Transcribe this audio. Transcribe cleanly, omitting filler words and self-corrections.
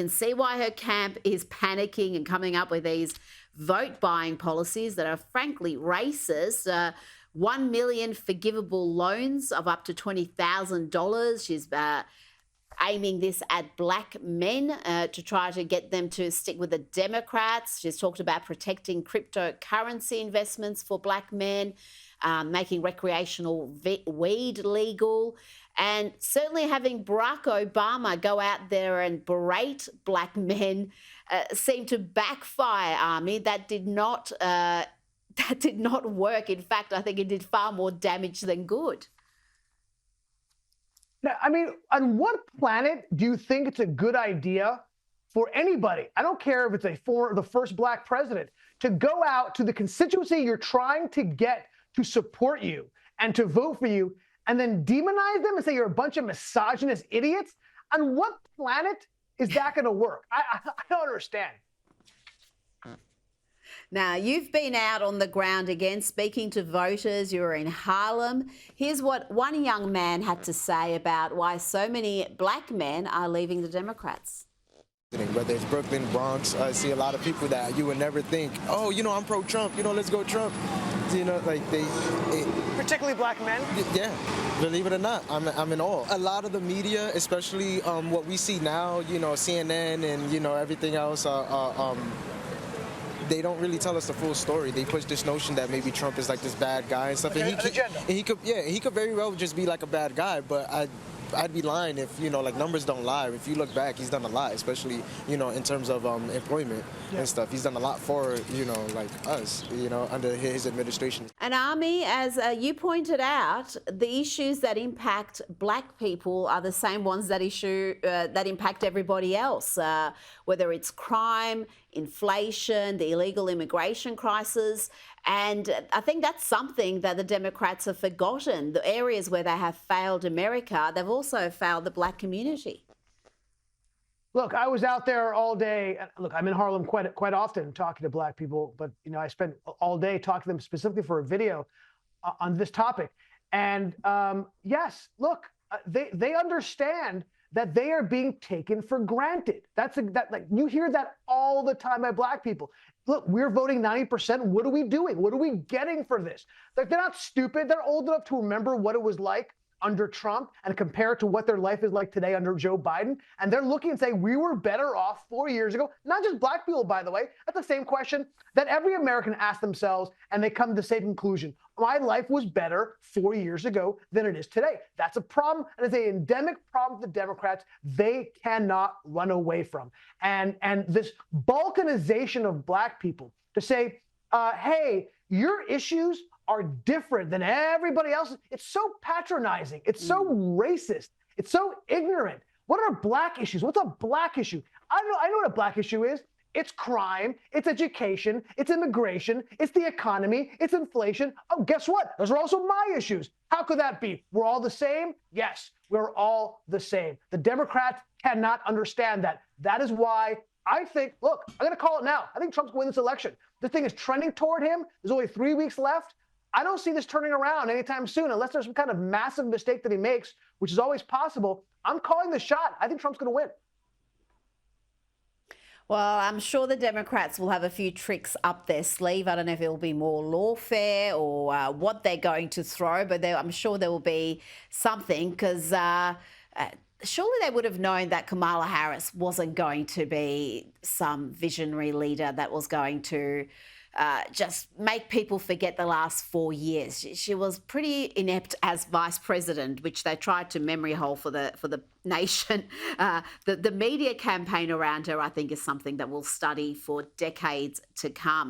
can see why her camp is panicking and coming up with these vote-buying policies that are frankly racist. 1 million forgivable loans of up to $20,000. She's aiming this at black men to try to get them to stick with the Democrats. She's talked about protecting cryptocurrency investments for black men, making recreational weed legal, and certainly having Barack Obama go out there and berate black men seemed to backfire, Ami. That did not work. In fact, I think it did far more damage than good. Now, I mean, on what planet do you think it's a good idea for anybody, I don't care if it's the first black president, to go out to the constituency you're trying to get to support you and to vote for you, and then demonize them and say you're a bunch of misogynist idiots? On what planet is that going to work? I don't understand. Now, you've been out on the ground again, speaking to voters. You were in Harlem. Here's what one young man had to say about why so many black men are leaving the Democrats. Whether it's Brooklyn, Bronx, I see a lot of people that you would never think, oh, you know, I'm pro-Trump, you know, let's go Trump. You know, like particularly black men? Yeah, believe it or not, I'm in awe. A lot of the media, especially what we see now, you know, CNN and, you know, everything else, they don't really tell us the full story. They push this notion that maybe Trump is like this bad guy and stuff. Okay, and he could very well just be like a bad guy, but I'd be lying if, you know, like numbers don't lie. If you look back, he's done a lot, especially, you know, in terms of employment and stuff. He's done a lot for, you know, like us, you know, under his administration. And Ami, as you pointed out, the issues that impact black people are the same ones that impact everybody else, whether it's crime, inflation, the illegal immigration crisis. And I think that's something that the Democrats have forgotten. The areas where they have failed America, they've also failed the black community. Look, I was out there all day. Look, I'm in Harlem quite often talking to black people, but, you know, I spent all day talking to them specifically for a video on this topic. And yes, look, they understand that they are being taken for granted. Like you hear that all the time by black people. Look, we're voting 90%. What are we doing? What are we getting for this? Like, they're not stupid. They're old enough to remember what it was like under Trump and compare it to what their life is like today under Joe Biden. And they're looking and saying, we were better off 4 years ago. Not just black people, by the way. That's the same question that every American asks themselves, and they come to the same conclusion. My life was better 4 years ago than it is today. That's a problem, and it's an endemic problem for the Democrats they cannot run away from. And this balkanization of black people to say, hey, your issues are different than everybody else's. It's so patronizing. It's so racist. It's so ignorant. What are black issues? What's a black issue? I know what a black issue is. It's crime, it's education, it's immigration, it's the economy, it's inflation. Oh, guess what? Those are also my issues. How could that be? We're all the same? Yes, we're all the same. The Democrats cannot understand that. That is why I think, look, I'm going to call it now. I think Trump's going to win this election. This thing is trending toward him. There's only 3 weeks left. I don't see this turning around anytime soon unless there's some kind of massive mistake that he makes, which is always possible. I'm calling the shot. I think Trump's going to win. Well, I'm sure the Democrats will have a few tricks up their sleeve. I don't know if it will be more lawfare or what they're going to throw, but I'm sure there will be something, because surely they would have known that Kamala Harris wasn't going to be some visionary leader that was going to just make people forget the last 4 years. She was pretty inept as vice president, which they tried to memory hole for the nation. The media campaign around her, I think, is something that we'll study for decades to come.